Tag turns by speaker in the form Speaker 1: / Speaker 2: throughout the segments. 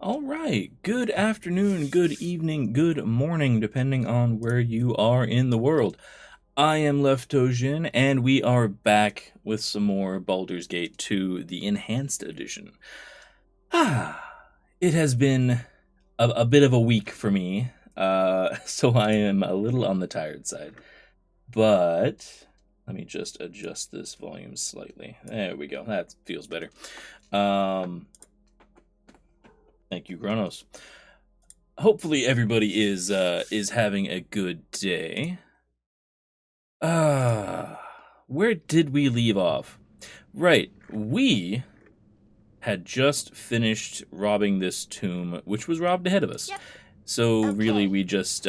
Speaker 1: All right. Good afternoon, good evening, good morning, depending on where you are in the world. I am LeftToeDjinn, and we are back with some more Baldur's Gate 2, the Enhanced Edition. It has been a bit of a week for me, so I am a little on the tired side. But let me just adjust this volume slightly. There we go. That feels better. Thank you, Kronos. Hopefully everybody is having a good day. Where did we leave off? Right, we had just finished robbing this tomb, which was robbed ahead of us.
Speaker 2: Yep.
Speaker 1: So
Speaker 2: Okay.
Speaker 1: really we just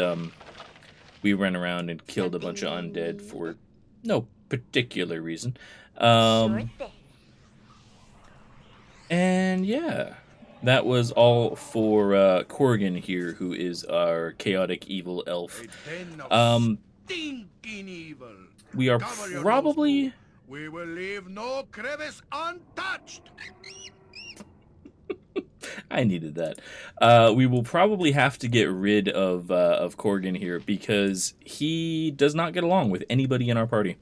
Speaker 1: we ran around and killed a bunch of undead for no particular reason.
Speaker 2: Sure thing.
Speaker 1: And yeah, that was all for Corrigan here, who is our chaotic evil elf.
Speaker 3: Stinking evil.
Speaker 1: We are
Speaker 3: Cover your
Speaker 1: probably...
Speaker 3: nose, we will leave no crevice untouched.
Speaker 1: I needed that. We will probably have to get rid of Corrigan here because he does not get along with anybody in our party.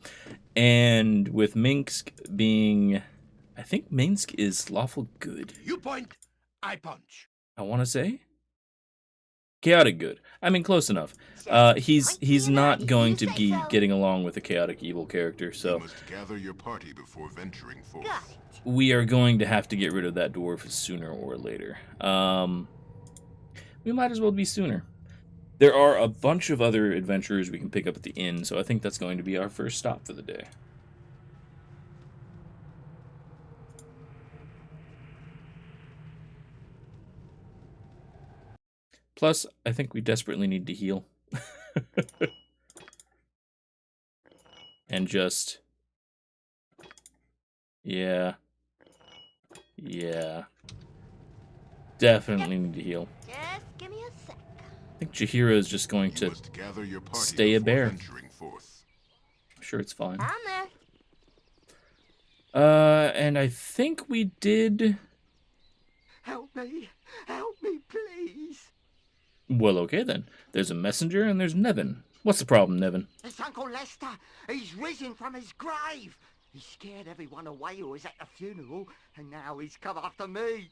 Speaker 1: And with Minsk being... I think Minsk is lawful good.
Speaker 3: You point, I punch.
Speaker 1: I want to say chaotic good. I mean, close enough. He's not going to be getting along with a chaotic evil character,
Speaker 4: You
Speaker 1: so
Speaker 4: must gather your party before venturing forth.
Speaker 2: Got it.
Speaker 1: we are going to have to get rid of that dwarf sooner or later. We might as well be sooner. There are a bunch of other adventurers we can pick up at the inn, so I think that's going to be our first stop for the day. Plus, I think we desperately need to heal. And just... Yeah. Definitely need to heal.
Speaker 2: Just give me a sec.
Speaker 1: I think Jahira is just going
Speaker 4: You
Speaker 1: to...
Speaker 4: must gather your party
Speaker 1: stay a
Speaker 4: before
Speaker 1: bear.
Speaker 4: venturing forth.
Speaker 1: I'm sure it's fine.
Speaker 2: I'm there.
Speaker 1: And I think we did...
Speaker 3: Help me, please.
Speaker 1: Well, okay then. There's a messenger and there's Nevin. What's the problem, Nevin?
Speaker 5: It's Uncle Lester. He's risen from his grave. He scared everyone away who was at the funeral, and now he's come after me.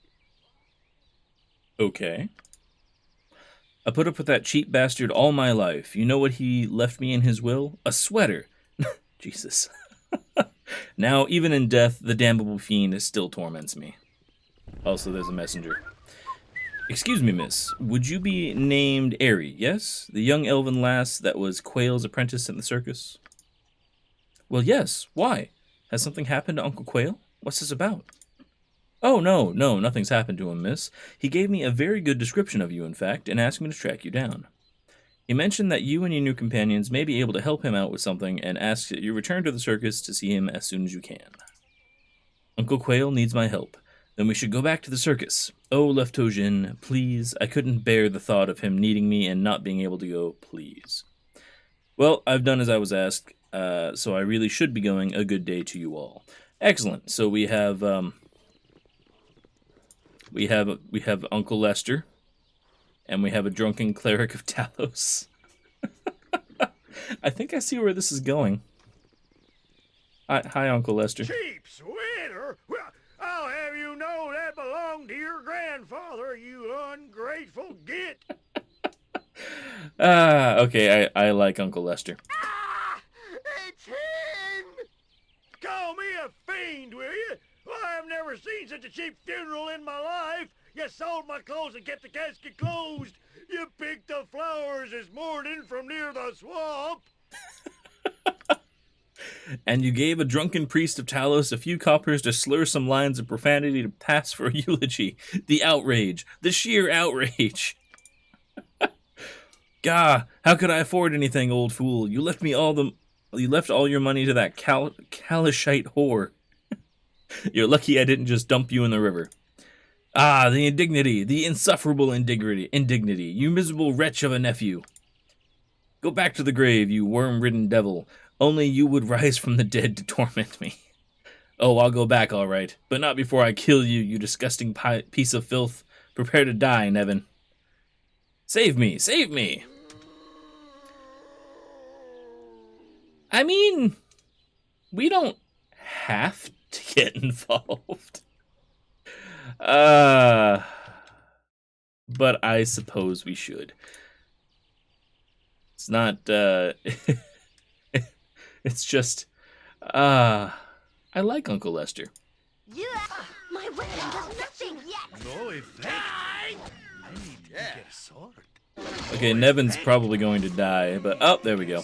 Speaker 1: Okay. I put up with that cheap bastard all my life. You know what he left me in his will? A sweater. Jesus. Now, even in death, the damnable fiend still torments me. Also, there's a messenger. Excuse me, miss. Would you be named Airy, yes? The young elven lass that was Quayle's apprentice in the circus? Well, yes. Why? Has something happened to Uncle Quayle? What's this about? Oh, no, nothing's happened to him, miss. He gave me a very good description of you, in fact, and asked me to track you down. He mentioned that you and your new companions may be able to help him out with something, and asks that you return to the circus to see him as soon as you can. Uncle Quayle needs my help. Then we should go back to the circus. Oh, LeftToeDjinn, please. I couldn't bear the thought of him needing me and not being able to go, please. Well, I've done as I was asked, so I really should be going. A good day to you all. Excellent. So we have Uncle Lester, and we have a drunken cleric of Talos. I think I see where this is going. Hi, Uncle Lester.
Speaker 3: Cheap sweater? Well, I'll have you know that belonged to your grandfather, you ungrateful git.
Speaker 1: Okay, I like Uncle Lester.
Speaker 5: Ah! It's him!
Speaker 3: Call me a fiend, will you? Well, I've never seen such a cheap funeral in my life. You sold my clothes and kept the casket closed. You picked the flowers this morning from near the swamp.
Speaker 1: And you gave a drunken priest of Talos a few coppers to slur some lines of profanity to pass for a eulogy. The outrage. The sheer outrage. Gah, how could I afford anything, old fool? You left all your money to that Kalashite whore. You're lucky I didn't just dump you in the river. Ah, the indignity, the insufferable indignity, you miserable wretch of a nephew. Go back to the grave, you worm-ridden devil. Only you would rise from the dead to torment me. Oh, I'll go back, all right, but not before I kill you, you disgusting piece of filth. Prepare to die, Nevin. Save me! Save me! I mean, we don't have to get involved. But I suppose we should. It's not, it's just, I like Uncle Lester.
Speaker 2: Yeah, my weapon does nothing yet.
Speaker 3: No effect. I need to get a sword.
Speaker 1: Okay, Nevin's probably going to die, but, oh, there we go.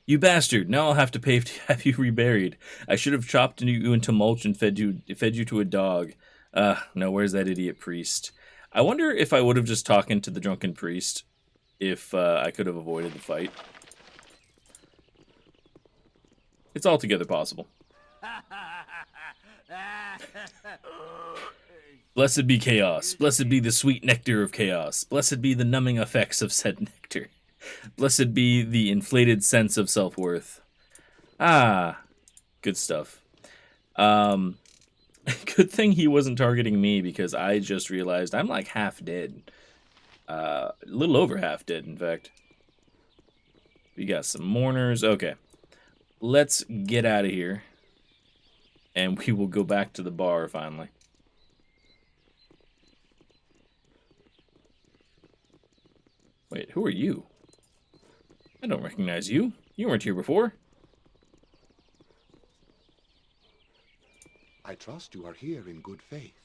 Speaker 1: You bastard, now I'll have to pay to have you reburied. I should have chopped you into mulch and fed you to a dog. No, where's that idiot priest? I wonder if I would have just talked to the drunken priest, if I could have avoided the fight. It's altogether possible. Blessed be chaos. Blessed be the sweet nectar of chaos. Blessed be the numbing effects of said nectar. Blessed be the inflated sense of self-worth. Ah, good stuff. Good thing he wasn't targeting me, because I just realized I'm like half dead. A little over half dead, in fact. We got some mourners. Okay. Let's get out of here. And we will go back to the bar, finally. Wait, who are you? I don't recognize you. You weren't here before.
Speaker 6: I trust you are here in good faith.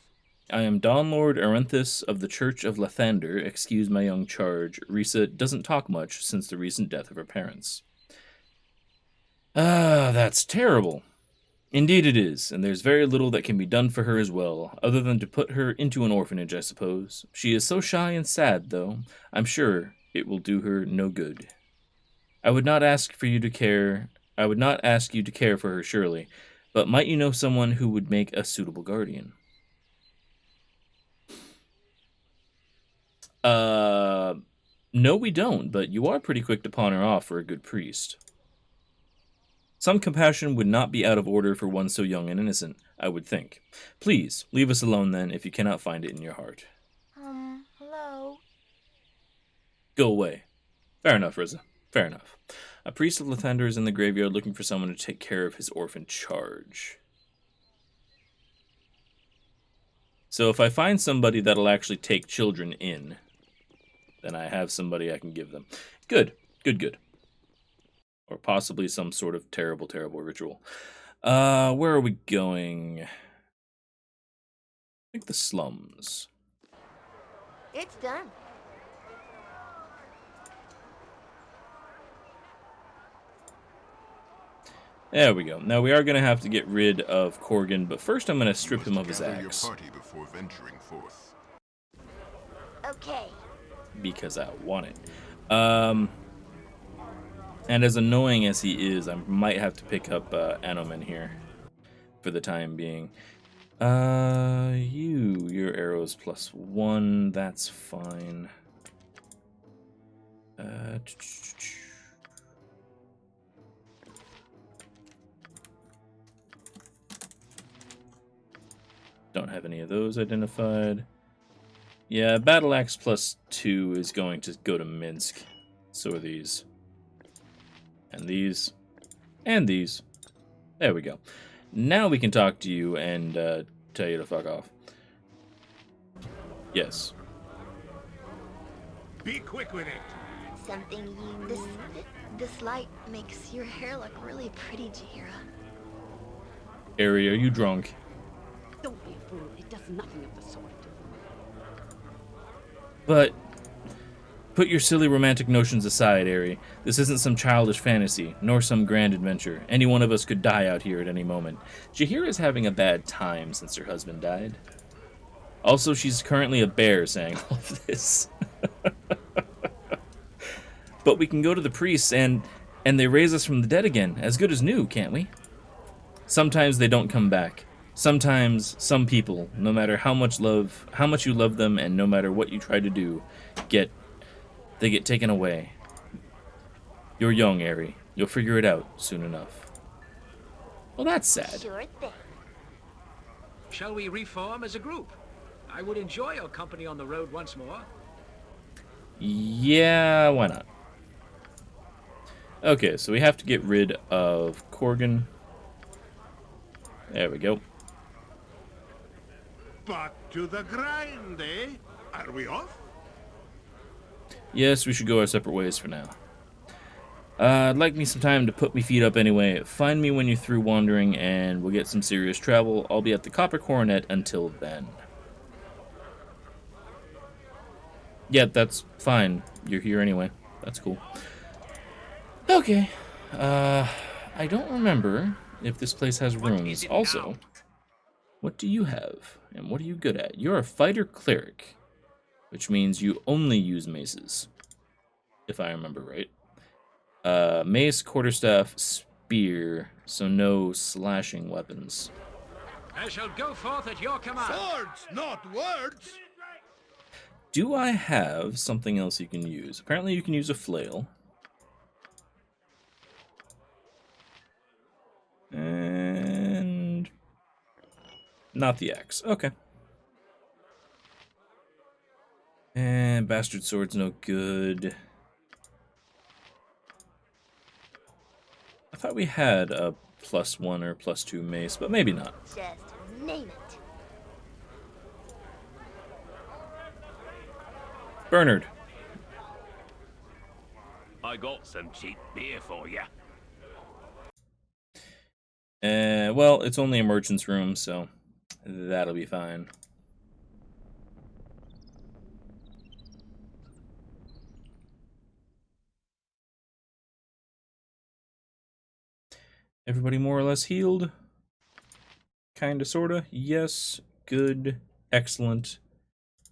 Speaker 1: I am Don Lord Arenthus of the Church of Lathander. Excuse my young charge. Risa doesn't talk much since the recent death of her parents. Ah, that's terrible. Indeed it is, and there's very little that can be done for her as well, other than to put her into an orphanage, I suppose. She is so shy and sad, though. I'm sure it will do her no good. I would not ask you to care for her, surely, but might you know someone who would make a suitable guardian? No we don't, but you are pretty quick to pawn her off for a good priest. Some compassion would not be out of order for one so young and innocent, I would think. Please, leave us alone then, if you cannot find it in your heart.
Speaker 2: Hello?
Speaker 1: Go away. Fair enough, Riza. Fair enough. A priest of Lathander is in the graveyard looking for someone to take care of his orphan charge. So if I find somebody that'll actually take children in, then I have somebody I can give them. Good. Good, good. Or possibly some sort of terrible, terrible ritual. Where are we going? I think the slums.
Speaker 2: It's done.
Speaker 1: There we go. Now we are going to have to get rid of Corgan, but first I'm going to strip him of his
Speaker 4: Gather your
Speaker 1: axe.
Speaker 4: party before venturing forth.
Speaker 2: Okay.
Speaker 1: Because I want it. And as annoying as he is, I might have to pick up Anomen here for the time being. Your arrows +1, that's fine. Don't have any of those identified. Yeah, Battle Axe +2 is going to go to Minsk. So are these. And these. And these. There we go. Now we can talk to you and tell you to fuck off. Yes.
Speaker 3: Be quick with it.
Speaker 2: Something you... This light makes your hair look really pretty, Jahira.
Speaker 1: Ari, are you drunk?
Speaker 7: Don't be a fool. It does nothing of the sort.
Speaker 1: But put your silly romantic notions aside, Ari. This isn't some childish fantasy, nor some grand adventure. Any one of us could die out here at any moment. Jahira's having a bad time since her husband died. Also, she's currently a bear saying all of this. But we can go to the priests and they raise us from the dead again, as good as new, can't we? Sometimes they don't come back. Sometimes some people, no matter how much you love them and no matter what you try to do, they get taken away. You're young, Ari. You'll figure it out soon enough. Well, that's sad.
Speaker 2: Sure thing.
Speaker 8: Shall we reform as a group? I would enjoy your company on the road once more.
Speaker 1: Yeah, why not? Okay, so we have to get rid of Corgan. There we go.
Speaker 3: Back to the grind, eh? Are we off?
Speaker 1: Yes, we should go our separate ways for now. I'd like me some time to put me feet up anyway. Find me when you're through wandering, and we'll get some serious travel. I'll be at the Copper Coronet until then. Yeah, that's fine. You're here anyway. That's cool. Okay. I don't remember if this place has rooms. Also, what do you have? And what are you good at? You're a fighter cleric, which means you only use maces, if I remember right. Mace, quarterstaff, spear, so no slashing weapons.
Speaker 8: I shall go forth at your command.
Speaker 3: Swords, not words!
Speaker 1: Do I have something else you can use? Apparently you can use a flail. And not the axe. Okay. And bastard sword's no good. I thought we had a +1 or +2 mace, but maybe not.
Speaker 2: Just name it.
Speaker 1: Bernard.
Speaker 9: I got some cheap beer for you.
Speaker 1: Well, it's only a merchant's room, so that'll be fine. Everybody more or less healed? Kinda, sorta? Yes. Good. Excellent.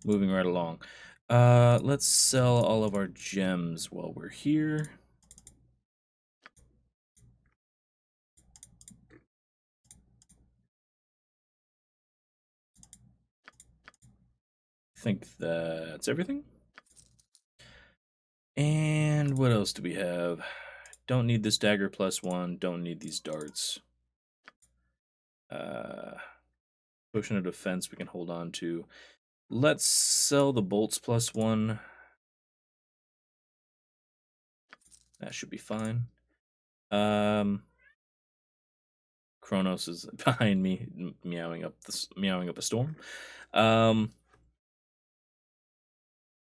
Speaker 1: Moving right along. Let's sell all of our gems while we're here. I think that's everything. And what else do we have? Don't need this dagger +1. Don't need these darts. Potion of defense we can hold on to. Let's sell the bolts +1. That should be fine. Kronos is behind me, meowing up a storm.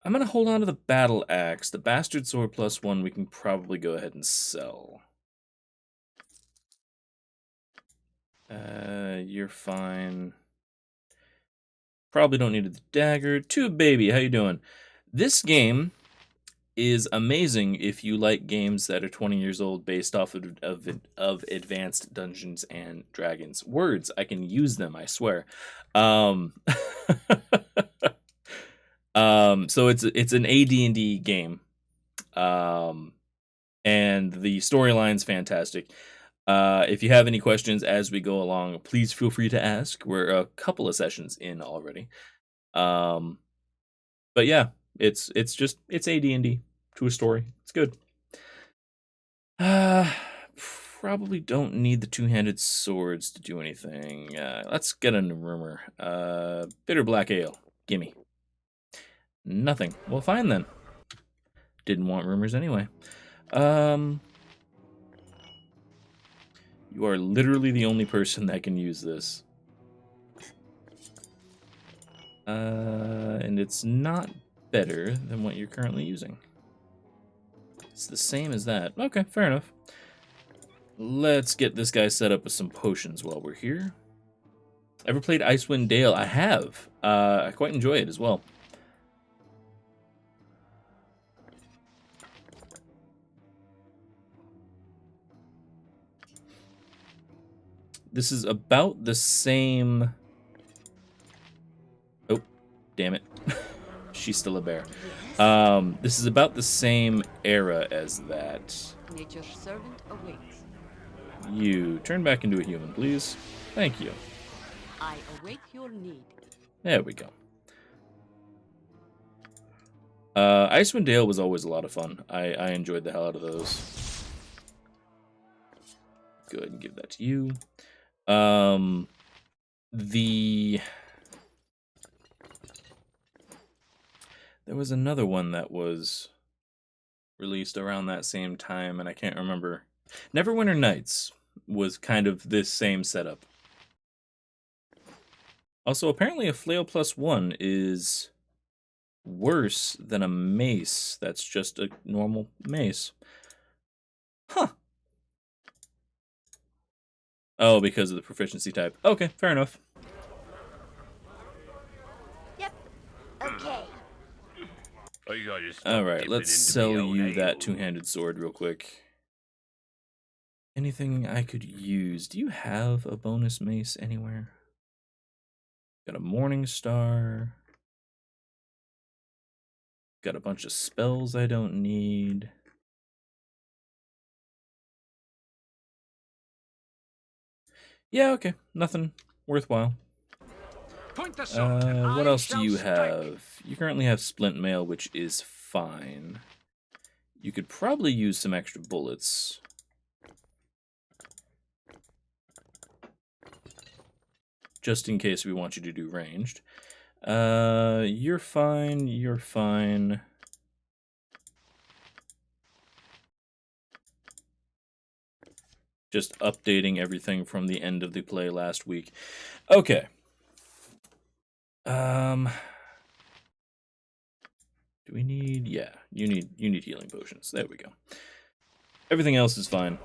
Speaker 1: I'm gonna hold on to the battle axe. The bastard sword +1 we can probably go ahead and sell. You're fine. Probably don't need the dagger. Tube baby, how you doing? This game is amazing if you like games that are 20 years old based off of advanced Dungeons and Dragons. Words, I can use them, I swear. So it's an AD&D game. And the storyline's fantastic. If you have any questions as we go along, please feel free to ask. We're a couple of sessions in already. But yeah, it's AD&D to a story. It's good. Probably don't need the two-handed swords to do anything. Let's get a rumor. Bitter black ale. Gimme. Nothing. Well, fine then. Didn't want rumors anyway. You are literally the only person that can use this. And it's not better than what you're currently using. It's the same as that. Okay, fair enough. Let's get this guy set up with some potions while we're here. Ever played Icewind Dale? I have. I quite enjoy it as well. This is about the same... Oh, damn it. She's still a bear. This is about the same era as that.
Speaker 7: Nature's servant awaits.
Speaker 1: You turn back into a human, please. Thank you.
Speaker 7: I await your need.
Speaker 1: There we go. Icewind Dale was always a lot of fun. I enjoyed the hell out of those. Go ahead and give that to you. There was another one that was released around that same time, and I can't remember. Neverwinter Nights was kind of this same setup. Also, apparently a flail +1 is worse than a mace that's just a normal mace. Huh. Oh, because of the proficiency type. Okay, fair enough.
Speaker 2: Yep. Okay.
Speaker 1: Alright, let's sell you that two-handed sword real quick. Anything I could use? Do you have a bonus mace anywhere? Got a Morning Star. Got a bunch of spells I don't need. Yeah, okay. Nothing worthwhile.
Speaker 8: Point the sword, and
Speaker 1: What
Speaker 8: I
Speaker 1: else do
Speaker 8: shall
Speaker 1: you
Speaker 8: strike.
Speaker 1: have? You currently have Splint Mail, which is fine. You could probably use some extra bullets. Just in case we want you to do ranged. You're fine, you're fine. Just updating everything from the end of the play last week. Okay. Do we need... Yeah, you need healing potions. There we go. Everything else is fine.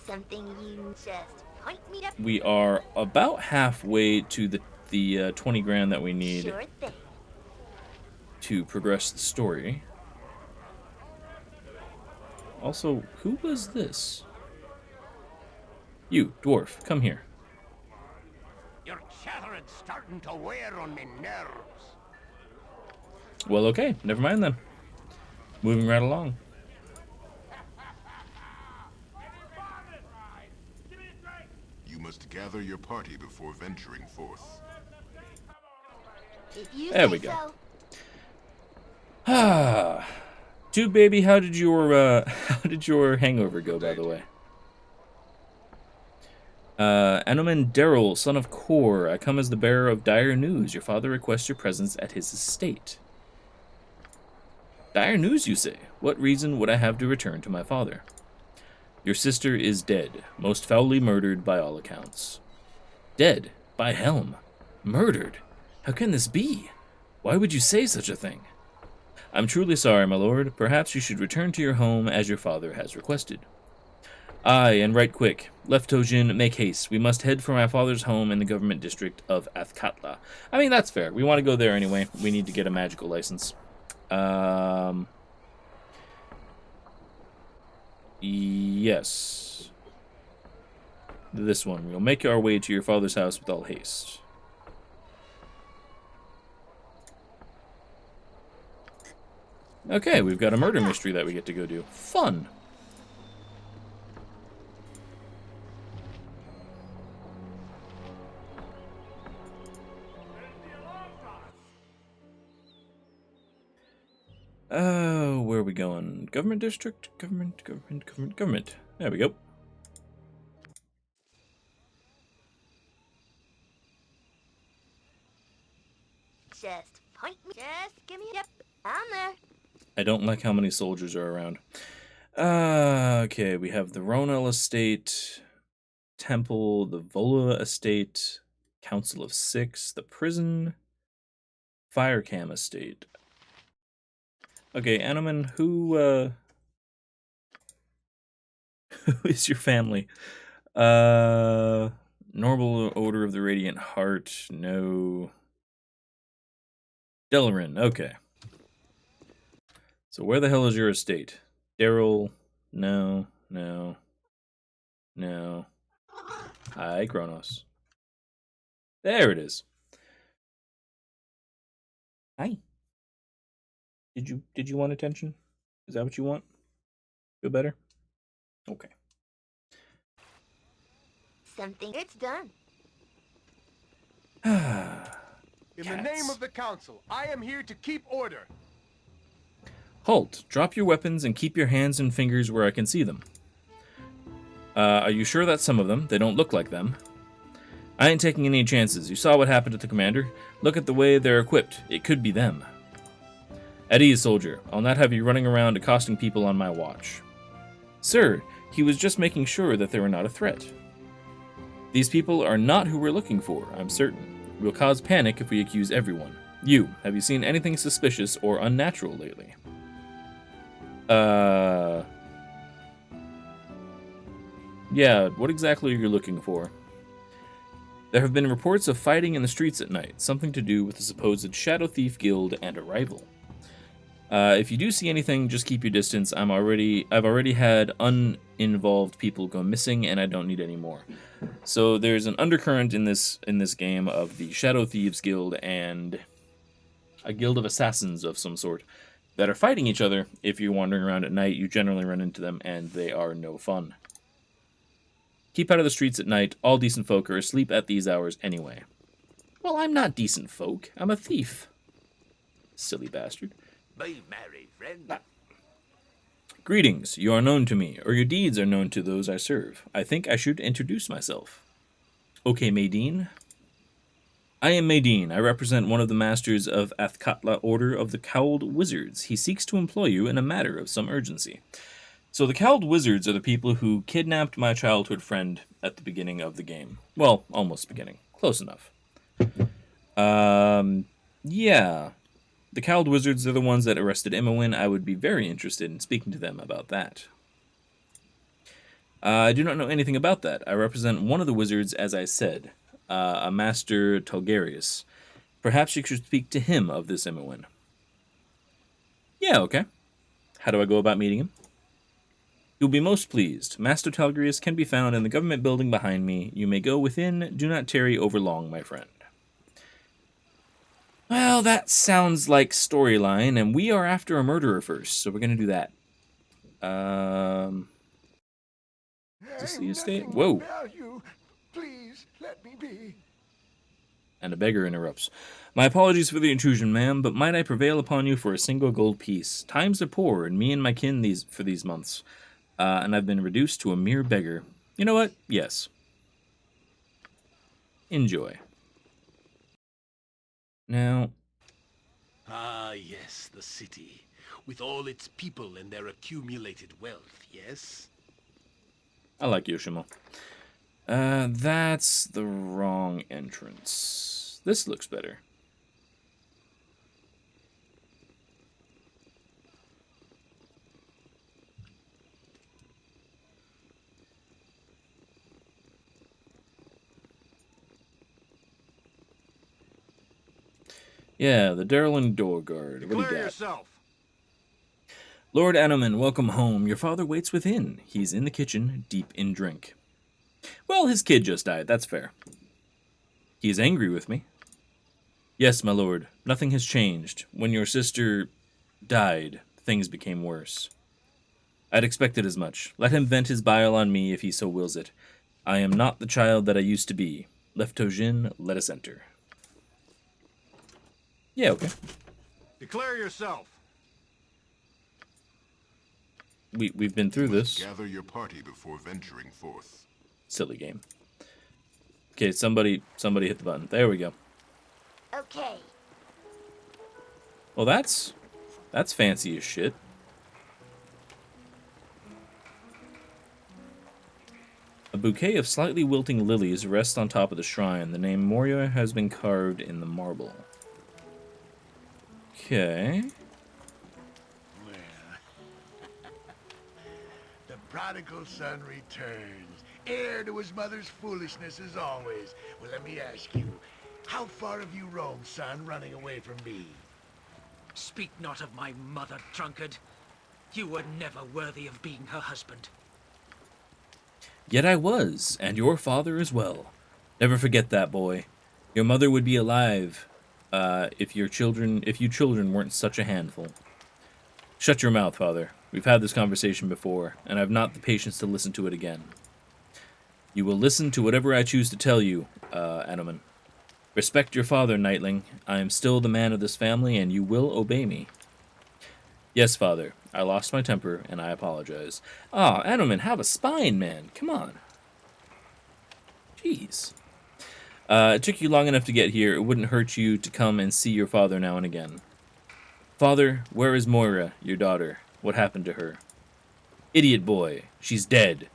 Speaker 2: Something you just point me to.
Speaker 1: We are about halfway to the 20 grand that we need
Speaker 2: Sure thing.
Speaker 1: to progress the story. Also, who was this? You, dwarf, come here.
Speaker 3: Your chattering's starting to wear on me nerves.
Speaker 1: Well, okay, never mind then. Moving right along.
Speaker 4: You must gather your party before venturing forth.
Speaker 2: If you
Speaker 1: There
Speaker 2: say
Speaker 1: we go.
Speaker 2: so.
Speaker 1: Ah, Dude, baby, how did your hangover go, by the way? Anomen Daryl, son of Kor, I come as the bearer of dire news. Your father requests your presence at his estate. Dire news, you say? What reason would I have to return to my father? Your sister is dead, most foully murdered by all accounts. Dead? By Helm? Murdered? How can this be? Why would you say such a thing? I'm truly sorry, my lord. Perhaps you should return to your home as your father has requested. Aye, and right quick. LeftToeDjinn, make haste. We must head for my father's home in the government district of Athkatla. I mean, that's fair. We want to go there anyway. We need to get a magical license. Yes. This one. We'll make our way to your father's house with all haste. Okay, we've got a murder mystery that we get to go do. Fun. Oh, where are we going? Government district? Government. There we go.
Speaker 2: Just point me. Just give me. Yep, I'm there.
Speaker 1: I don't like how many soldiers are around. Okay, we have the Ronel Estate, Temple, the Vola Estate, Council of Six, the Prison, Firecam Estate. Okay, Anomen, who is your family? Normal Order of the Radiant Heart, no. Delarin, okay. So where the hell is your estate? Daryl, no. Hi, Kronos. There it is. Hi. Did you want attention? Is that what you want? Feel better? Okay.
Speaker 2: Something. It's done.
Speaker 10: In the name of the council, I am here to keep order.
Speaker 1: Halt! Drop your weapons and keep your hands and fingers where I can see them. Are you sure that's some of them? They don't look like them. I ain't taking any chances. You saw what happened to the commander. Look at the way they're equipped. It could be them. At ease, soldier. I'll not have you running around accosting people on my watch. Sir, he was just making sure that they were not a threat. These people are not who we're looking for, I'm certain. We'll cause panic if we accuse everyone. You, have you seen anything suspicious or unnatural lately? Yeah, what exactly are you looking for? There have been reports of fighting in the streets at night, something to do with the supposed Shadow Thief Guild and a rival. If you do see anything, just keep your distance. I've already had uninvolved people go missing, and I don't need any more. So there's an undercurrent in this game of the Shadow Thieves Guild and a guild of assassins of some sort that are fighting each other. If you're wandering around at night, you generally run into them, and they are no fun. Keep out of the streets at night. All decent folk are asleep at these hours anyway. Well, I'm not decent folk. I'm a thief. Silly bastard.
Speaker 3: Be merry, friend.
Speaker 1: Greetings. You are known to me, or your deeds are known to those I serve. I think I should introduce myself. Okay, Maydeen. I am Maydeen. I represent one of the masters of Athkatla Order of the Cowled Wizards. He seeks to employ you in a matter of some urgency. So the Cowled Wizards are the people who kidnapped my childhood friend at the beginning of the game. Well, almost beginning. Close enough. Yeah. The Cowled Wizards are the ones that arrested Imowin. I would be very interested in speaking to them about that. I do not know anything about that. I represent one of the wizards, as I said, a Master Tulgarius. Perhaps you should speak to him of this Imowin. Yeah, okay. How do I go about meeting him? You'll be most pleased. Master Tulgarius can be found in the government building behind me. You may go within. Do not tarry over long, my friend. Well, that sounds like storyline, and we are after a murderer first, so we're going to do that. Is this the estate? Whoa.
Speaker 3: Please let me be.
Speaker 1: And a beggar interrupts. My apologies for the intrusion, ma'am, but might I prevail upon you for a single gold piece? Times are poor, and me and my kin for these months. And I've been reduced to a mere beggar. You know what? Yes. Enjoy. Now...
Speaker 3: Ah, yes, the city. With all its people and their accumulated wealth, yes?
Speaker 1: I like Yoshimo. That's the wrong entrance. This looks better. Yeah, the Darlin Door Guard. What do you got?
Speaker 3: Yourself.
Speaker 1: Lord Anomen, welcome home. Your father waits within. He's in the kitchen, deep in drink. Well, his kid just died. That's fair. He is angry with me. Yes, my lord. Nothing has changed. When your sister died, things became worse. I'd expected as much. Let him vent his bile on me if he so wills it. I am not the child that I used to be. LeftToeDjinn, let us enter. Yeah, okay.
Speaker 3: Declare yourself.
Speaker 1: We've been through this.
Speaker 4: Gather your party before venturing forth.
Speaker 1: Silly game. Okay, somebody hit the button. There we go.
Speaker 2: Okay.
Speaker 1: Well, that's fancy as shit. A bouquet of slightly wilting lilies rests on top of the shrine. The name Moria has been carved in the marble. Okay.
Speaker 3: The prodigal son returns, heir to his mother's foolishness as always. Well, let me ask you, how far have you roamed, son, running away from me?
Speaker 8: Speak not of my mother, drunkard. You were never worthy of being her husband.
Speaker 1: Yet I was, and your father as well. Never forget that, boy. Your mother would be alive if you children weren't such a handful. Shut your mouth, father. We've had this conversation before, and I've not the patience to listen to it again. You will listen to whatever I choose to tell you, Anomen. Respect your father, Knightling. I am still the man of this family, and you will obey me. Yes, father. I lost my temper, and I apologize. Ah, Anomen, have a spine, man. Come on. Jeez. It took you long enough to get here. It wouldn't hurt you to come and see your father now and again. Father, where is Moira, your daughter? What happened to her? Idiot boy. She's dead.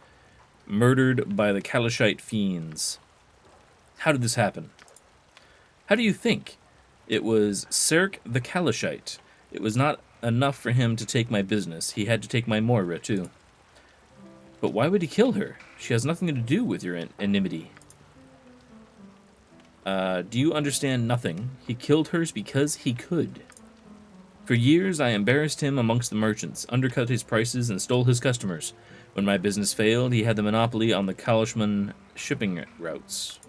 Speaker 1: Murdered by the Kalashite fiends. How did this happen? How do you think? It was Serk the Kalashite. It was not enough for him to take my business. He had to take my Moira, too. But why would he kill her? She has nothing to do with your enmity. Do you understand nothing? He killed her because he could. For years, I embarrassed him amongst the merchants, undercut his prices, and stole his customers. When my business failed, he had the monopoly on the Kalashman shipping routes.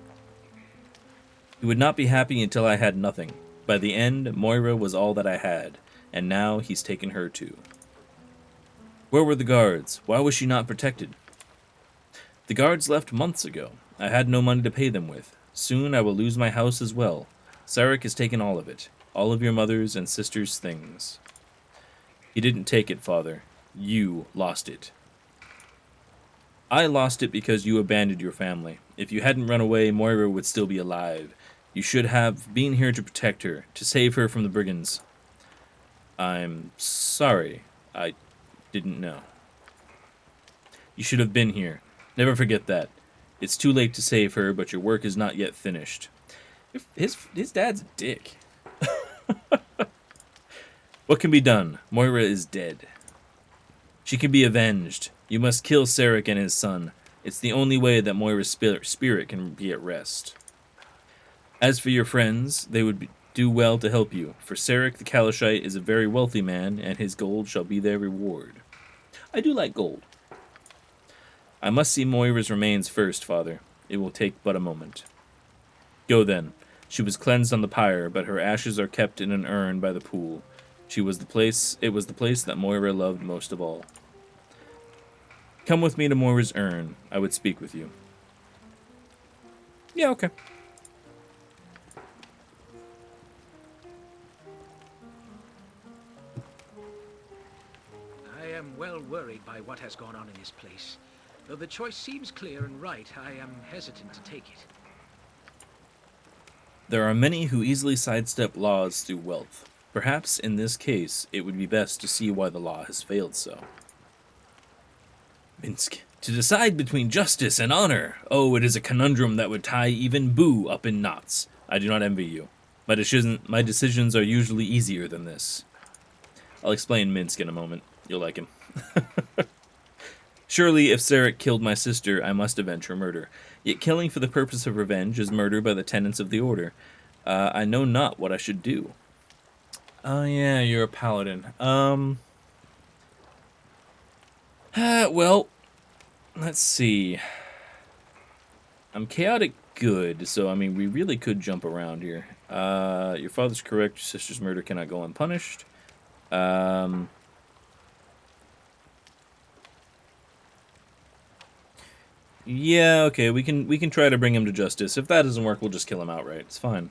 Speaker 1: He would not be happy until I had nothing. By the end, Moira was all that I had, and now he's taken her too. Where were the guards? Why was she not protected? The guards left months ago. I had no money to pay them with. Soon I will lose my house as well. Sarek has taken all of it. All of your mother's and sister's things. He didn't take it, Father. You lost it. I lost it because you abandoned your family. If you hadn't run away, Moira would still be alive. You should have been here to protect her, to save her from the brigands. I'm sorry. I didn't know. You should have been here. Never forget that. It's too late to save her, but your work is not yet finished. His dad's a dick. What can be done? Moira is dead. She can be avenged. You must kill Sarek and his son. It's the only way that Moira's spirit can be at rest. As for your friends, they would do well to help you, for Sarek the Kalashite is a very wealthy man, and his gold shall be their reward. I do like gold. I must see Moira's remains first, Father. It will take but a moment. Go then. She was cleansed on the pyre, but her ashes are kept in an urn by the pool. It was the place that Moira loved most of all. Come with me to Moira's urn. I would speak with you. Yeah, okay.
Speaker 8: I am well worried by what has gone on in this place. Though the choice seems clear and right, I am hesitant to take it.
Speaker 1: There are many who easily sidestep laws through wealth. Perhaps in this case, it would be best to see why the law has failed so. Minsk. To decide between justice and honor. Oh, it is a conundrum that would tie even Boo up in knots. I do not envy you. My decisions are usually easier than this. I'll explain Minsk in a moment. You'll like him. Surely, if Sarek killed my sister, I must avenge her murder. Yet killing for the purpose of revenge is murder by the tenets of the order. I know not what I should do. Oh yeah, you're a paladin. Well, let's see. I'm chaotic good, so I mean, we really could jump around here. Your father's correct. Your sister's murder cannot go unpunished. Yeah, okay, we can try to bring him to justice. If that doesn't work, we'll just kill him outright. It's fine.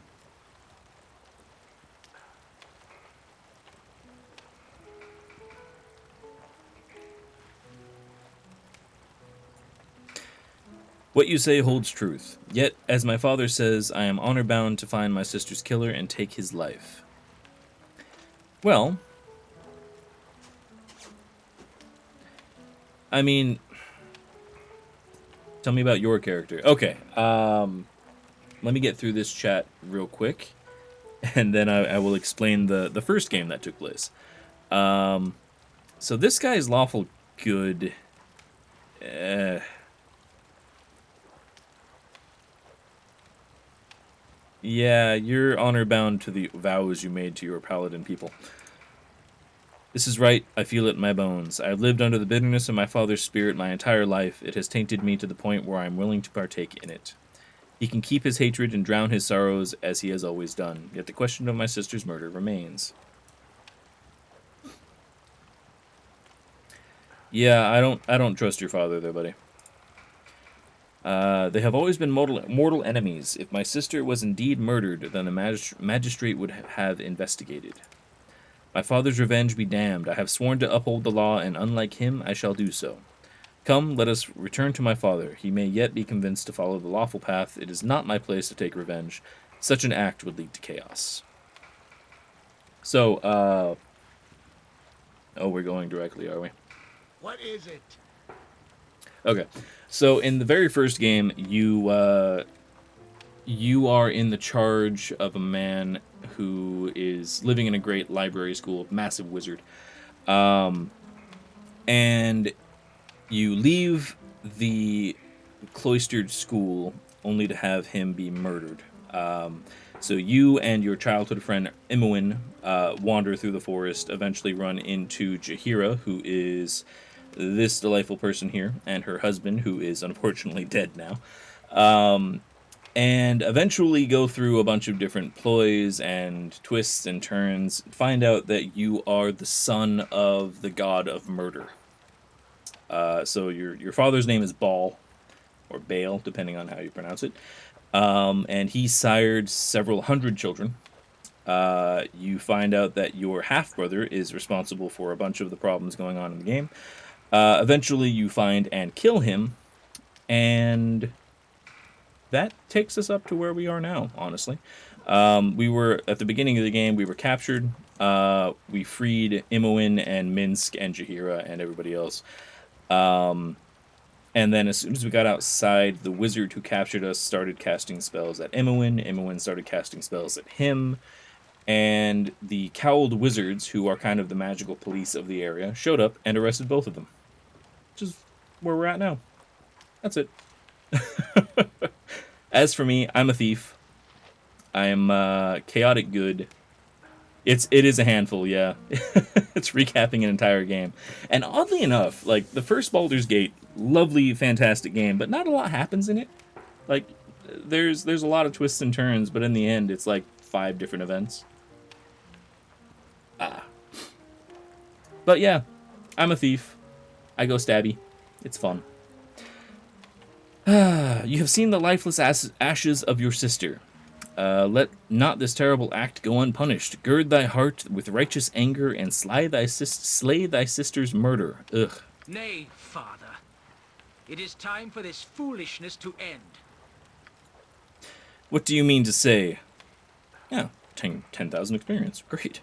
Speaker 1: What you say holds truth. Yet, as my father says, I am honor-bound to find my sister's killer and take his life. Well, I mean, tell me about your character. Okay, let me get through this chat real quick, and then I will explain the first game that took place. So this guy is lawful good. Yeah, you're honor-bound to the vows you made to your paladin people. This is right, I feel it in my bones. I have lived under the bitterness of my father's spirit my entire life. It has tainted me to the point where I am willing to partake in it. He can keep his hatred and drown his sorrows as he has always done, yet the question of my sister's murder remains. Yeah, I don't trust your father there, buddy. They have always been mortal enemies. If my sister was indeed murdered, then the magistrate would have investigated. My father's revenge be damned. I have sworn to uphold the law, and unlike him, I shall do so. Come, let us return to my father. He may yet be convinced to follow the lawful path. It is not my place to take revenge. Such an act would lead to chaos. So, oh, we're going directly, are we?
Speaker 3: What is it?
Speaker 1: Okay. So, in the very first game, you are in the charge of a man who is living in a great library school, massive wizard. And you leave the cloistered school only to have him be murdered. So you and your childhood friend Imoen wander through the forest, eventually run into Jaheira, who is this delightful person here, and her husband, who is unfortunately dead now. And eventually go through a bunch of different ploys and twists and turns, find out that you are the son of the god of murder. So your father's name is Baal, or Baal, depending on how you pronounce it. And he sired several hundred children. You find out that your half-brother is responsible for a bunch of the problems going on in the game. Eventually you find and kill him, and that takes us up to where we are now, honestly. We were, at the beginning of the game, we were captured. We freed Imoen and Minsk and Jaheira and everybody else. And then as soon as we got outside, the wizard who captured us started casting spells at Imoen. Imoen started casting spells at him. And the cowled wizards, who are kind of the magical police of the area, showed up and arrested both of them. Which is where we're at now. That's it. As for me, I'm a thief. I'm chaotic good. It is a handful, yeah. It's recapping an entire game. And oddly enough, like, the first Baldur's Gate, lovely, fantastic game, but not a lot happens in it. Like, there's a lot of twists and turns, but in the end, it's like 5 different events. But yeah, I'm a thief. I go stabby. It's fun. You have seen the lifeless ashes of your sister. Let not this terrible act go unpunished. Gird thy heart with righteous anger and slay thy sister's murder. Ugh.
Speaker 8: Nay, father. It is time for this foolishness to end.
Speaker 1: What do you mean to say? Yeah, 10,000 experience. Great.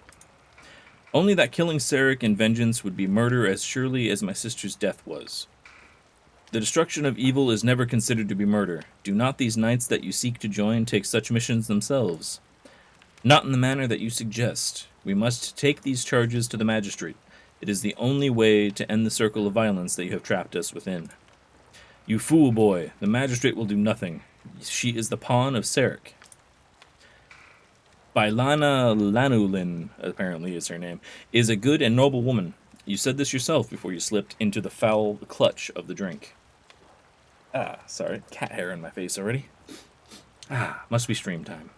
Speaker 1: Only that killing Sarek in vengeance would be murder as surely as my sister's death was. The destruction of evil is never considered to be murder. Do not these knights that you seek to join take such missions themselves? Not in the manner that you suggest. We must take these charges to the magistrate. It is the only way to end the circle of violence that you have trapped us within. You fool boy, the magistrate will do nothing. She is the pawn of Sarek. Bailana Lanulin, apparently is her name, is a good and noble woman. You said this yourself before you slipped into the foul clutch of the drink. Sorry, cat hair in my face already. Must be stream time.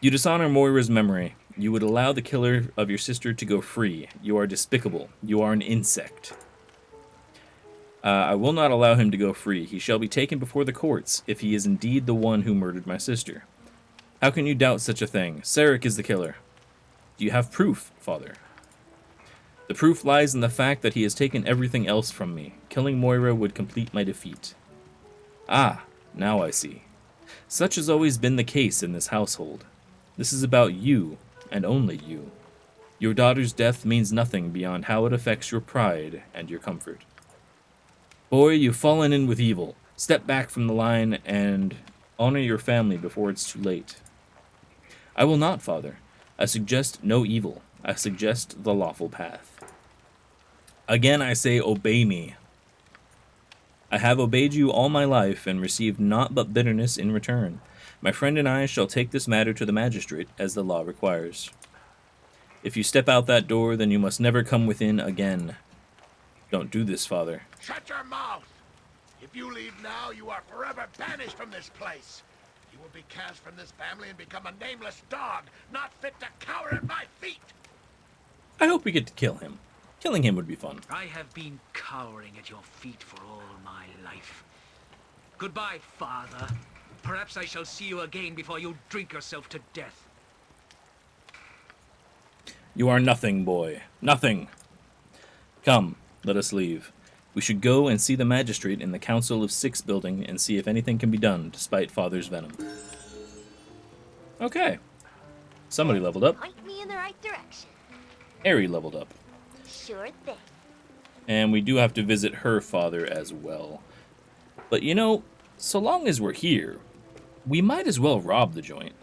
Speaker 1: You dishonor Moira's memory. You would allow the killer of your sister to go free. You are despicable. You are an insect. I will not allow him to go free. He shall be taken before the courts, if he is indeed the one who murdered my sister. How can you doubt such a thing? Sarek is the killer. Do you have proof, father? The proof lies in the fact that he has taken everything else from me. Killing Moira would complete my defeat. Now I see. Such has always been the case in this household. This is about you, and only you. Your daughter's death means nothing beyond how it affects your pride and your comfort. Boy, you've fallen in with evil. Step back from the line and honor your family before it's too late. I will not, father. I suggest no evil. I suggest the lawful path. Again I say, obey me. I have obeyed you all my life and received naught but bitterness in return. My friend and I shall take this matter to the magistrate as the law requires. If you step out that door, then you must never come within again. Don't do this, father.
Speaker 3: Shut your mouth! If you leave now, you are forever banished from this place. You will be cast from this family and become a nameless dog, not fit to cower at my feet.
Speaker 1: I hope we get to kill him. Killing him would be fun.
Speaker 8: I have been cowering at your feet for all my life. Goodbye, father. Perhaps I shall see you again before you drink yourself to death.
Speaker 1: You are nothing, boy. Nothing. Come, let us leave. We should go and see the magistrate in the Council of Six building and see if anything can be done despite Father's venom. Okay. Somebody leveled up.
Speaker 2: Point me in the right direction.
Speaker 1: Aerie leveled up.
Speaker 2: Sure thing.
Speaker 1: And we do have to visit her father as well. But you know, so long as we're here, we might as well rob the joint.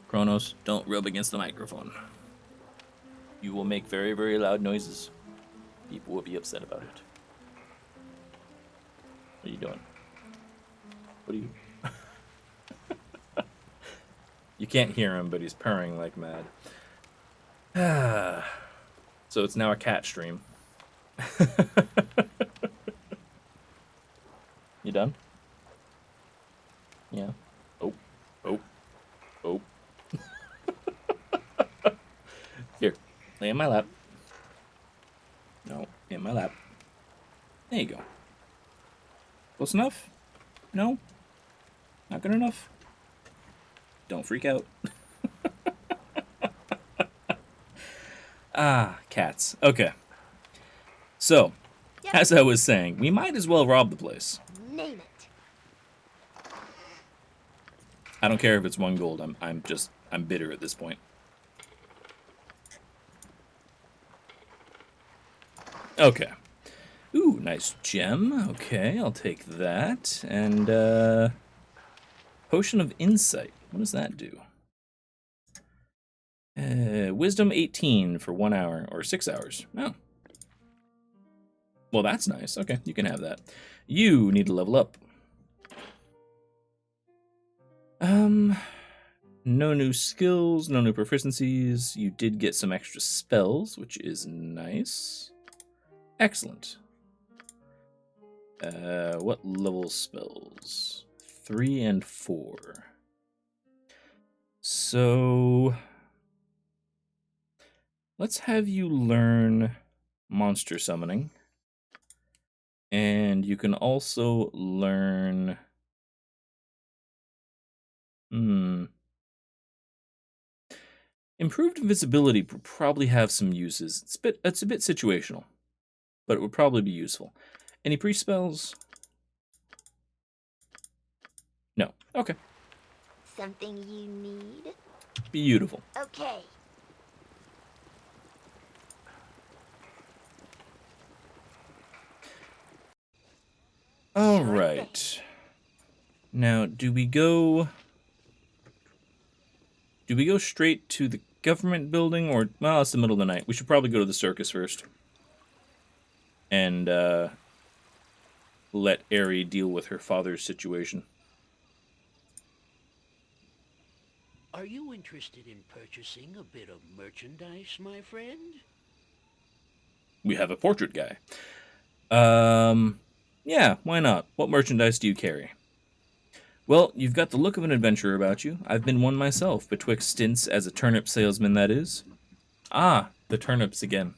Speaker 1: Kronos, don't rub against the microphone. You will make very, very loud noises. People will be upset about it. What are you doing? What are you... You can't hear him, but he's purring like mad. So it's now a cat stream. You done? Yeah. Oh. Oh. Oh. Here. Lay in my lap. No. In my lap. There you go. Close enough? No? Not good enough? Don't freak out. Ah, cats. Okay. So, as I was saying, we might as well rob the place.
Speaker 2: Name it.
Speaker 1: I don't care if it's 1 gold. I'm bitter at this point. Okay. Ooh, nice gem. Okay, I'll take that. And, Potion of Insight. What does that do? Wisdom 18 for 1 hour, or 6 hours. Oh. Well, that's nice. Okay, you can have that. You need to level up. No new skills, no new proficiencies. You did get some extra spells, which is nice. Excellent. What level spells? 3 and 4. So let's have you learn monster summoning. And you can also learn improved invisibility would probably have some uses. It's a bit situational, but it would probably be useful. Any priest spells? No. Okay.
Speaker 2: Something you need?
Speaker 1: Beautiful.
Speaker 2: Okay.
Speaker 1: All right. Now, do we go straight to the government building, or, well, it's the middle of the night. We should probably go to the circus first. And, let Aerie deal with her father's situation.
Speaker 11: Are you interested in purchasing a bit of merchandise, my friend?
Speaker 1: We have a portrait guy. Yeah, why not? What merchandise do you carry? Well, you've got the look of an adventurer about you. I've been one myself, betwixt stints as a turnip salesman, that is. Ah, the turnips again.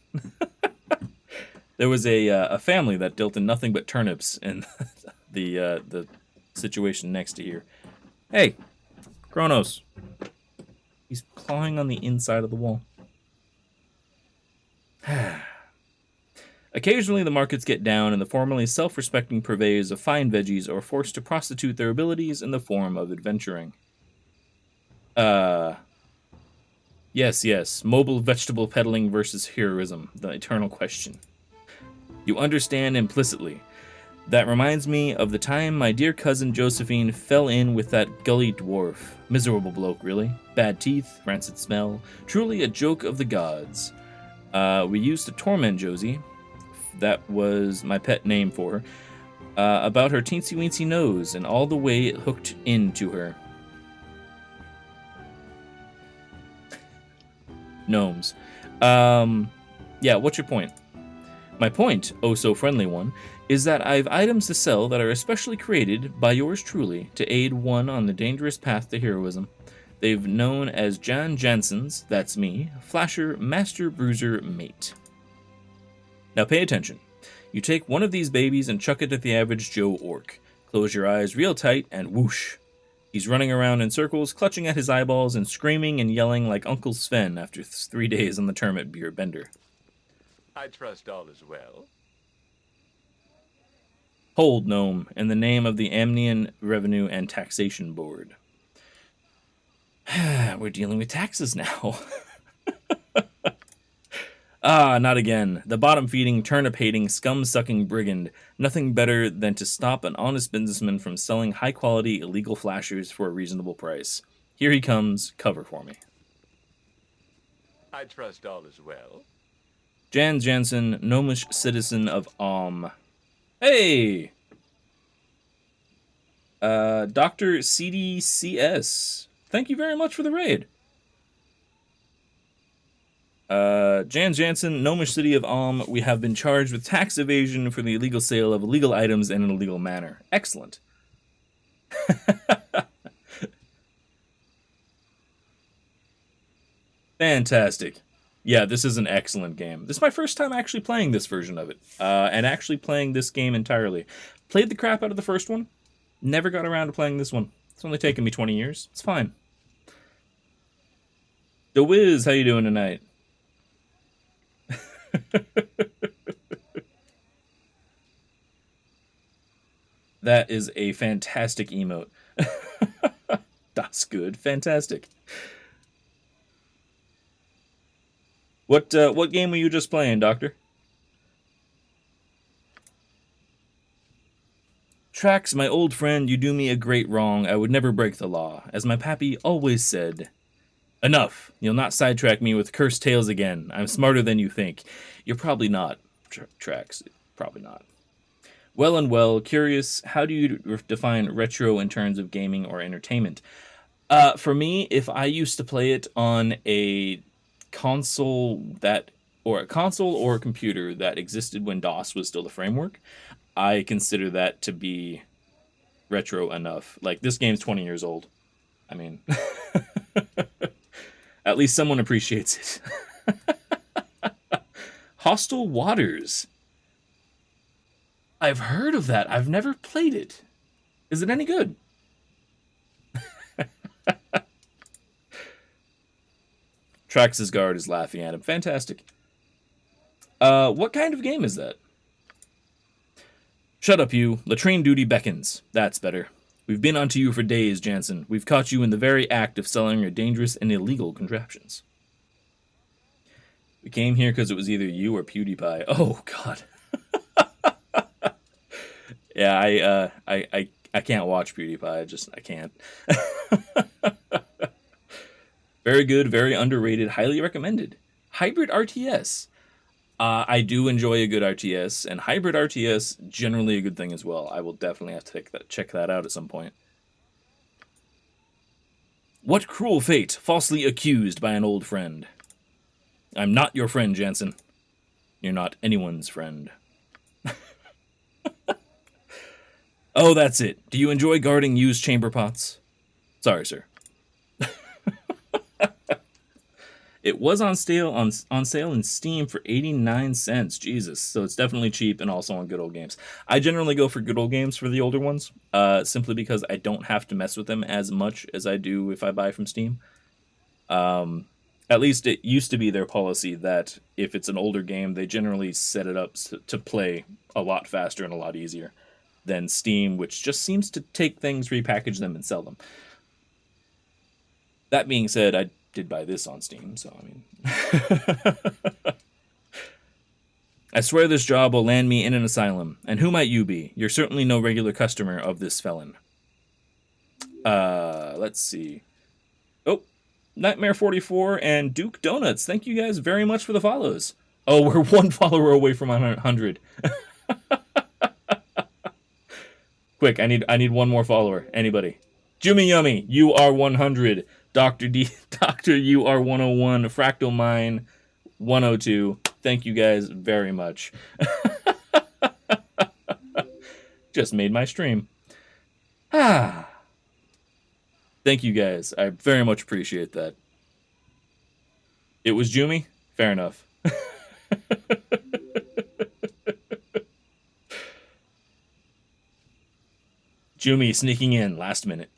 Speaker 1: There was a family that dealt in nothing but turnips in the situation next to here. Hey, Kronos. He's clawing on the inside of the wall. Occasionally the markets get down and the formerly self-respecting purveyors of fine veggies are forced to prostitute their abilities in the form of adventuring. Yes. Mobile vegetable peddling versus heroism. The eternal question. You understand implicitly. That reminds me of the time my dear cousin Josephine fell in with that gully dwarf. Miserable bloke, really. Bad teeth, rancid smell. Truly a joke of the gods. We used to torment Josie. That was my pet name for her. About her teensy-weensy nose and all the way it hooked into her. Gnomes. Yeah, what's your point? My point, oh so friendly one, is that I've items to sell that are especially created by yours truly to aid one on the dangerous path to heroism. They've known as Jan Jansen's, that's me, Flasher, Master Bruiser, Mate. Now pay attention. You take one of these babies and chuck it at the average Joe orc. Close your eyes real tight and whoosh. He's running around in circles, clutching at his eyeballs and screaming and yelling like Uncle Sven after 3 days on the Termit beer bender.
Speaker 12: I trust all is well.
Speaker 1: Hold, gnome, in the name of the Amnian Revenue and Taxation Board. We're dealing with taxes now. Ah, not again. The bottom-feeding, turnip-hating, scum-sucking brigand. Nothing better than to stop an honest businessman from selling high-quality illegal flashers for a reasonable price. Here he comes. Cover for me.
Speaker 9: I trust all is well.
Speaker 1: Jan Jansen, gnomish citizen of Alm. Hey! Dr. CDCS. Thank you very much for the raid. Jan Jansen, gnomish city of Alm. We have been charged with tax evasion for the illegal sale of illegal items in an illegal manner. Excellent. Fantastic. Yeah, this is an excellent game. This is my first time actually playing this version of it. And actually playing this game entirely. Played the crap out of the first one. Never got around to playing this one. It's only taken me 20 years. It's fine. The Wiz, how you doing tonight? That is a fantastic emote. That's good. Fantastic. What game were you just playing, Doctor? Trax, my old friend, you do me a great wrong. I would never break the law. As my pappy always said, enough. You'll not sidetrack me with cursed tales again. I'm smarter than you think. You're probably not, Trax. Probably not. Well and well, curious, how do you define retro in terms of gaming or entertainment? For me, if I used to play it on a console or a computer that existed when DOS was still the framework, I consider that to be retro enough. Like, this game's 20 years old. I mean, at least someone appreciates it. Hostile Waters. I've heard of that. I've never played it. Is it any good? Trax's guard is laughing at him. Fantastic. What kind of game is that? Shut up, you. Latrine duty beckons. That's better. We've been onto you for days, Jansen. We've caught you in the very act of selling your dangerous and illegal contraptions. We came here because it was either you or PewDiePie. Oh, God. Yeah, I can't watch PewDiePie. I can't. Very good, very underrated, highly recommended. Hybrid RTS. I do enjoy a good RTS, and hybrid RTS, generally a good thing as well. I will definitely have to check that out at some point. What cruel fate, falsely accused by an old friend. I'm not your friend, Jansen. You're not anyone's friend. Oh, that's it. Do you enjoy guarding used chamber pots? Sorry, sir. It was on sale in Steam for 89 cents. Jesus. So it's definitely cheap and also on Good Old Games. I generally go for Good Old Games for the older ones, simply because I don't have to mess with them as much as I do if I buy from Steam. At least it used to be their policy that if it's an older game, they generally set it up to play a lot faster and a lot easier than Steam, which just seems to take things, repackage them, and sell them. That being said, I did buy this on Steam, so I mean... I swear this job will land me in an asylum. And who might you be? You're certainly no regular customer of this felon. Let's see. Oh, Nightmare44 and Duke Donuts. Thank you guys very much for the follows. Oh, we're one follower away from 100. Quick, I need one more follower. Anybody? Jimmy Yummy, you are 100. Dr. You are 101. Fractal Mine 102. Thank you guys very much. Just made my stream. Thank you guys. I very much appreciate that. It was Jumi? Fair enough. Jumi sneaking in last minute.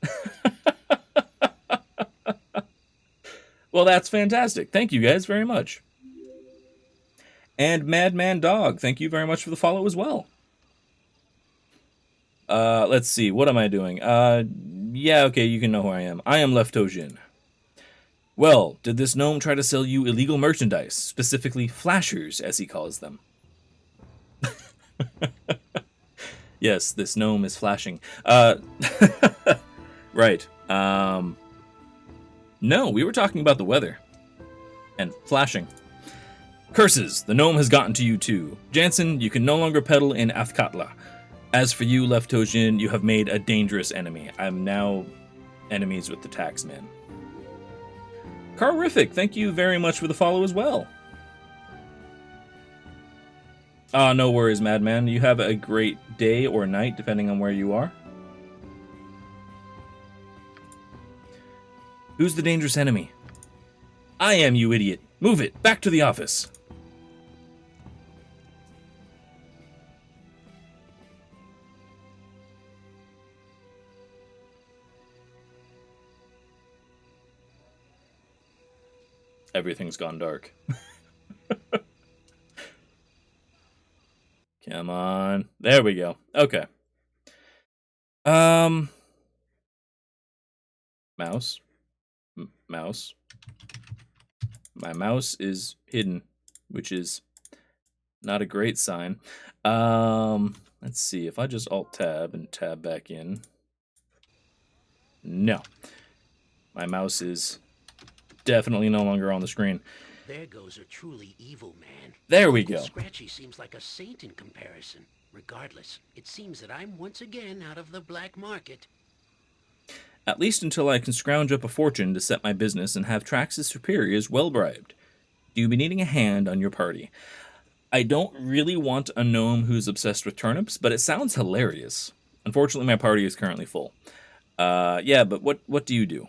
Speaker 1: Well, that's fantastic. Thank you guys very much. And Madman Dog, thank you very much for the follow as well. Let's see. What am I doing? Yeah, okay, you can know who I am. I am LeftToeDjinn. Well, did this gnome try to sell you illegal merchandise, specifically flashers, as he calls them? Yes, this gnome is flashing. Right. No, we were talking about the weather. And flashing. Curses, the gnome has gotten to you too. Jansen, you can no longer peddle in Athkatla. As for you, LeftToeDjinn, you have made a dangerous enemy. I'm now enemies with the taxman. Carrific, thank you very much for the follow as well. No worries, Madman. You have a great day or night, depending on where you are. Who's the dangerous enemy? I am, you idiot. Move it. Back to the office. Everything's gone dark. Come on. There we go. Okay. Mouse. Mouse. My mouse is hidden, which is not a great sign. Let's see. If I just Alt-Tab and tab back in. No. My mouse is definitely no longer on the screen.
Speaker 11: There goes a truly evil man.
Speaker 1: There we go.
Speaker 11: Scratchy seems like a saint in comparison. Regardless, it seems that I'm once again out of the black market.
Speaker 1: At least until I can scrounge up a fortune to set my business and have Trax's superiors well bribed. Do you be needing a hand on your party? I don't really want a gnome who's obsessed with turnips, but it sounds hilarious. Unfortunately, my party is currently full. Yeah, but what do you do?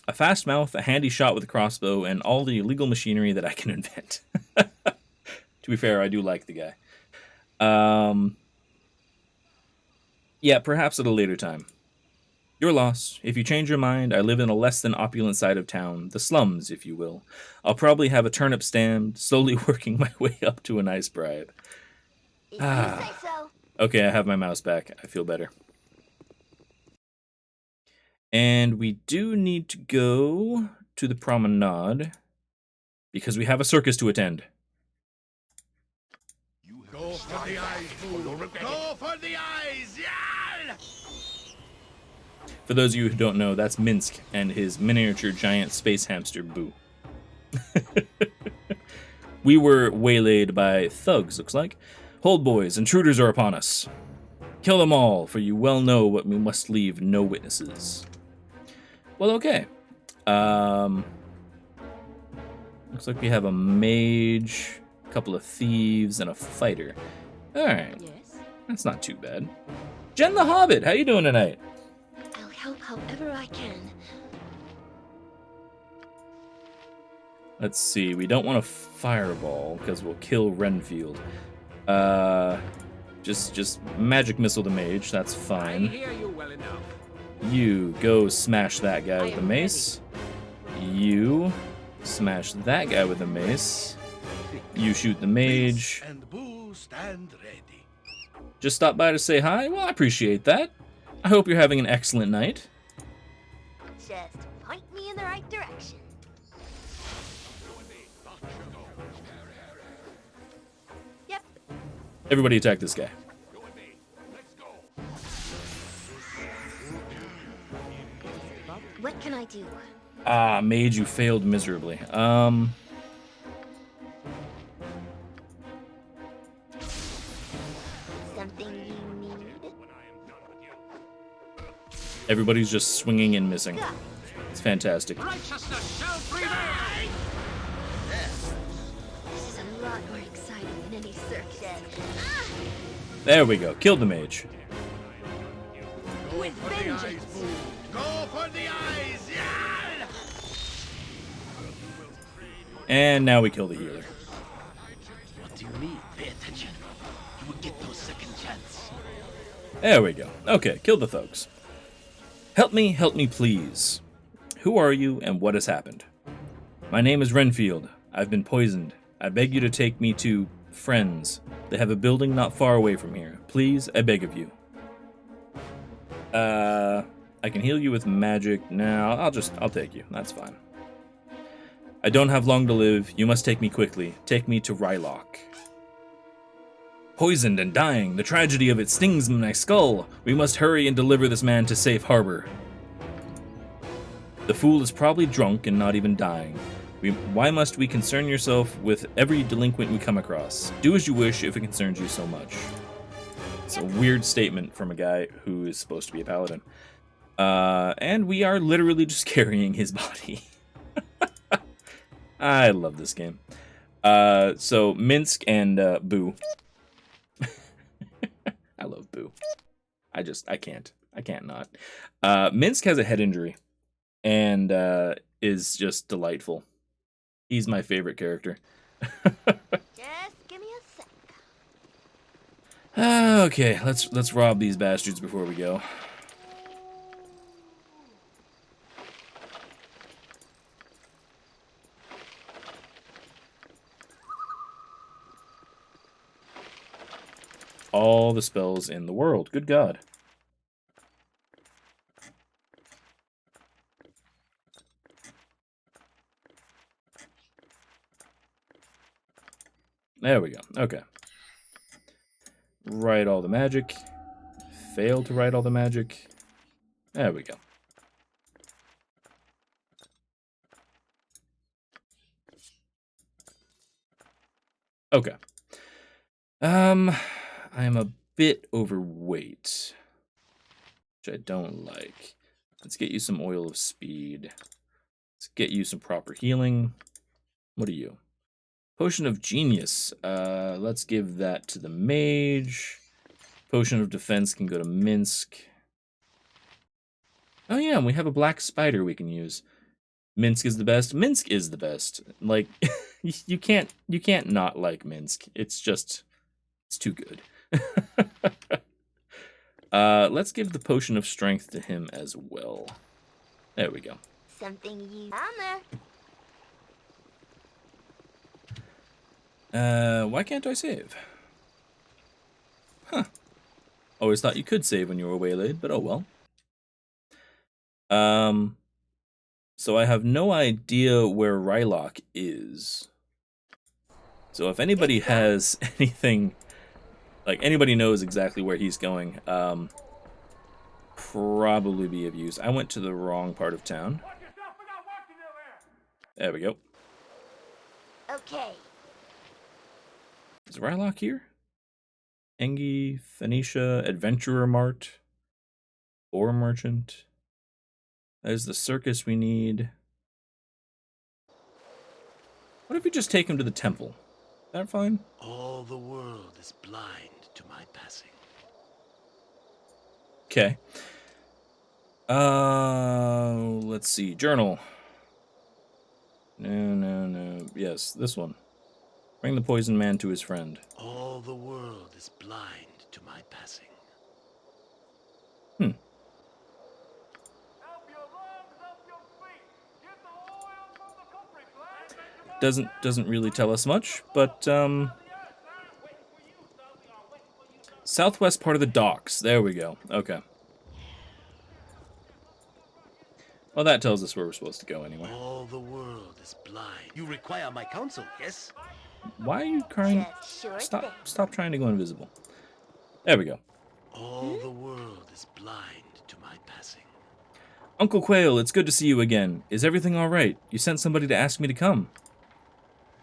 Speaker 1: A fast mouth, a handy shot with a crossbow, and all the illegal machinery that I can invent. To be fair, I do like the guy. Yeah, perhaps at a later time. Your loss. If you change your mind, I live in a less than opulent side of town, the slums, if you will. I'll probably have a turnip stand, slowly working my way up to a nice bribe.
Speaker 2: If you say so.
Speaker 1: Okay, I have my mouse back. I feel better. And we do need to go to the promenade because we have a circus to attend.
Speaker 3: Go for the eyes, fool. Go for the eyes, yeah!
Speaker 1: For those of you who don't know, that's Minsk and his miniature giant space hamster, Boo. We were waylaid by thugs, looks like. Hold, boys, intruders are upon us. Kill them all, for you well know what we must leave no witnesses. Well, okay. Looks like we have a mage, a couple of thieves, and a fighter. Alright.
Speaker 2: Yes?
Speaker 1: That's not too bad. Jen the Hobbit, how you doing tonight?
Speaker 2: I'll help however I can.
Speaker 1: Let's see, we don't want a fireball, because we'll kill Renfield. Just magic missile the mage, that's fine.
Speaker 8: I hear you well enough.
Speaker 1: You go smash that guy with a mace. You smash that guy with a mace. You shoot the mage.
Speaker 3: And Boo stand ready.
Speaker 1: Just stop by to say hi? Well, I appreciate that. I hope you're having an excellent night.
Speaker 2: Just point me in the right direction. Yep.
Speaker 1: Everybody attack this guy.
Speaker 2: What can I do?
Speaker 1: Ah, mage, you failed miserably.
Speaker 2: Something you need?
Speaker 1: Everybody's just swinging and missing. It's fantastic.
Speaker 8: Righteousness shall prevail!
Speaker 2: This is a lot more exciting than any circus.
Speaker 1: There we go. Killed the mage.
Speaker 2: With vengeance!
Speaker 3: Go for the eyes, yeah!
Speaker 1: And now we kill the healer.
Speaker 11: What do you mean? Pay attention. You will get no second chance.
Speaker 1: There we go. Okay, kill the thugs. Help me, please. Who are you and what has happened? My name is Renfield. I've been poisoned. I beg you to take me to friends. They have a building not far away from here. Please, I beg of you. I can heal you with magic. Now, I'll take you. That's fine. I don't have long to live. You must take me quickly. Take me to Rylock. Poisoned and dying. The tragedy of it stings my skull. We must hurry and deliver this man to safe harbor. The fool is probably drunk and not even dying. Why must we concern yourself with every delinquent we come across? Do as you wish if it concerns you so much. It's a weird statement from a guy who is supposed to be a paladin. And we are literally just carrying his body. I love this game. So Minsk and Boo. I love Boo. I can't not. Minsk has a head injury and is just delightful. He's my favorite character.
Speaker 2: Just give me a sec.
Speaker 1: Okay, let's rob these bastards before we go. All the spells in the world. Good God. There we go. Okay. Write all the magic. Fail to write all the magic. There we go. Okay. I am a bit overweight, which I don't like. Let's get you some oil of speed. Let's get you some proper healing. What are you? Potion of Genius. Let's give that to the mage. Potion of Defense can go to Minsk. Oh yeah, and we have a black spider we can use. Minsk is the best. Minsk is the best. Like, you can't not like Minsk. It's too good. Let's give the Potion of Strength to him as well. There we go.
Speaker 2: Something you found
Speaker 1: there. Why can't I save? Huh. Always thought you could save when you were waylaid, but oh well. So I have no idea where Rylock is. So if anybody has anything, like anybody knows exactly where he's going, probably be of use. I went to the wrong part of town. There we go.
Speaker 2: Okay.
Speaker 1: Is Rylock here? Engi, Phoenicia, Adventurer Mart, Ore Merchant. That is the circus we need. What if we just take him to the temple? Is that fine?
Speaker 11: All the world is blind to my passing.
Speaker 1: Okay. Let's see. Journal. No. Yes, this one. Bring the poison man to his friend.
Speaker 11: All the world is blind to my passing.
Speaker 1: Doesn't really tell us much, but southwest part of the docks. There we go. Okay. Well, that tells us where we're supposed to go anyway.
Speaker 11: All the world is blind.
Speaker 5: You require my counsel, yes?
Speaker 1: Why are you crying?
Speaker 2: Sure
Speaker 1: Stop trying to go invisible. There we go.
Speaker 11: All the world is blind to my passing.
Speaker 1: Uncle Quail, it's good to see you again. Is everything all right? You sent somebody to ask me to come.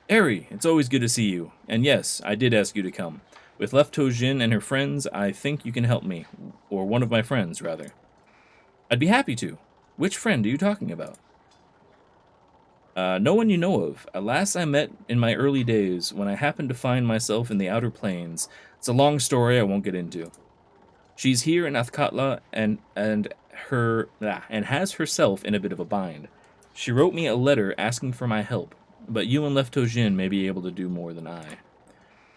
Speaker 1: Eri, it's always good to see you. And yes, I did ask you to come. With LeftToeDjinn and her friends, I think you can help me. Or one of my friends, rather. I'd be happy to. Which friend are you talking about? No one you know of. A lass I met in my early days when I happened to find myself in the Outer Plains. It's a long story I won't get into. She's here in Athkatla and has herself in a bit of a bind. She wrote me a letter asking for my help, but you and LeftToeDjinn may be able to do more than I.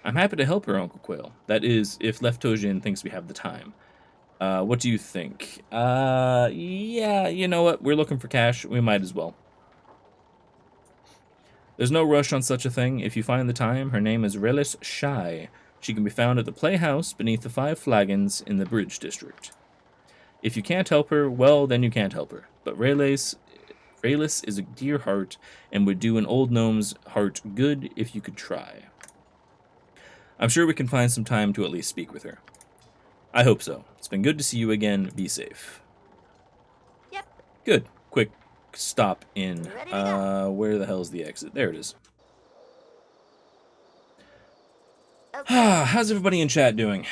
Speaker 1: I'm happy to help her, Uncle Quail. That is, if LeftToeDjinn thinks we have the time. What do you think? Yeah, you know what? We're looking for cash. We might as well. There's no rush on such a thing. If you find the time, her name is Relis Shy. She can be found at the Playhouse beneath the 5 Flagons in the Bridge District. If you can't help her, well, then you can't help her. But Raylis is a dear heart and would do an old gnome's heart good if you could try. I'm sure we can find some time to at least speak with her. I hope so. It's been good to see you again. Be safe.
Speaker 2: Yep.
Speaker 1: Good. Quick stop in.
Speaker 2: Ready to go.
Speaker 1: Where the hell's the exit? There it is.
Speaker 2: Okay.
Speaker 1: How's everybody in chat doing?